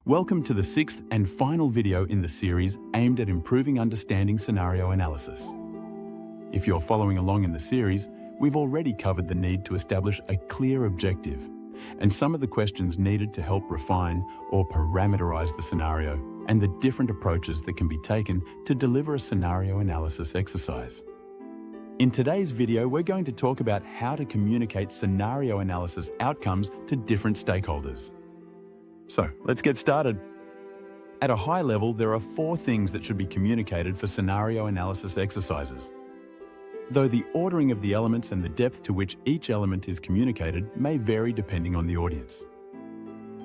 Welcome to the sixth and final video in the series aimed at improving understanding scenario analysis. If you're following along in the series, we've already covered the need to establish a clear objective and some of the questions needed to help refine or parameterize the scenario and the different approaches that can be taken to deliver a scenario analysis exercise. In today's video, we're going to talk about how to communicate scenario analysis outcomes to different stakeholders. So, let's get started. At a high level, there are 4 things that should be communicated for scenario analysis exercises. Though the ordering of the elements and the depth to which each element is communicated may vary depending on the audience.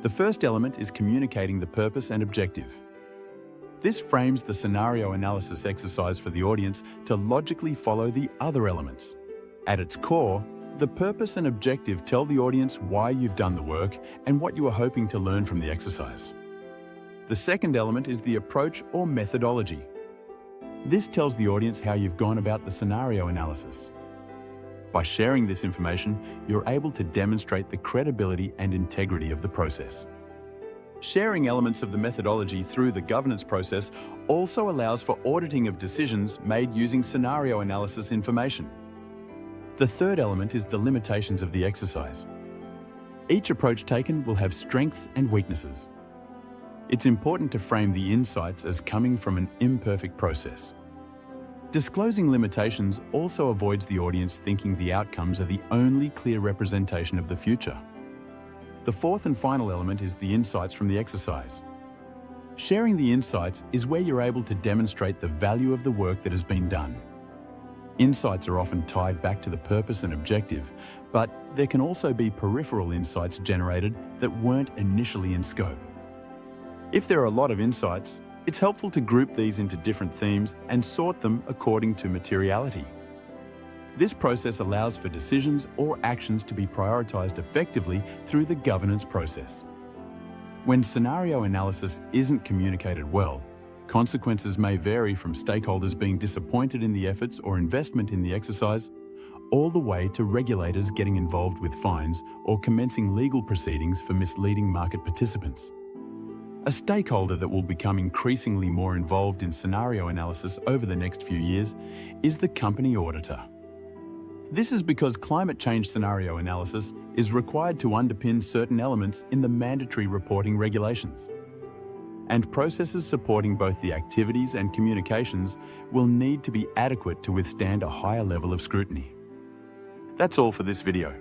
The first element is communicating the purpose and objective. This frames the scenario analysis exercise for the audience to logically follow the other elements. At its core, the purpose and objective tell the audience why you've done the work and what you are hoping to learn from the exercise. The second element is the approach or methodology. This tells the audience how you've gone about the scenario analysis. By sharing this information, you're able to demonstrate the credibility and integrity of the process. Sharing elements of the methodology through the governance process also allows for auditing of decisions made using scenario analysis information. The third element is the limitations of the exercise. Each approach taken will have strengths and weaknesses. It's important to frame the insights as coming from an imperfect process. Disclosing limitations also avoids the audience thinking the outcomes are the only clear representation of the future. The fourth and final element is the insights from the exercise. Sharing the insights is where you're able to demonstrate the value of the work that has been done. Insights are often tied back to the purpose and objective, but there can also be peripheral insights generated that weren't initially in scope. If there are a lot of insights, it's helpful to group these into different themes and sort them according to materiality. This process allows for decisions or actions to be prioritized effectively through the governance process. When scenario analysis isn't communicated well, consequences may vary from stakeholders being disappointed in the efforts or investment in the exercise, all the way to regulators getting involved with fines or commencing legal proceedings for misleading market participants. A stakeholder that will become increasingly more involved in scenario analysis over the next few years is the company auditor. This is because climate change scenario analysis is required to underpin certain elements in the mandatory reporting regulations. And processes supporting both the activities and communications will need to be adequate to withstand a higher level of scrutiny. That's all for this video.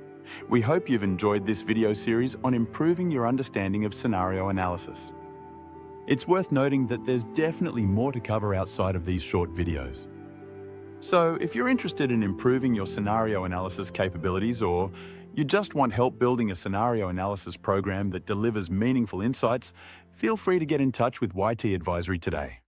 We hope you've enjoyed this video series on improving your understanding of scenario analysis. It's worth noting that there's definitely more to cover outside of these short videos. So if you're interested in improving your scenario analysis capabilities, or you just want help building a scenario analysis program that delivers meaningful insights, feel free to get in touch with YT Advisory today.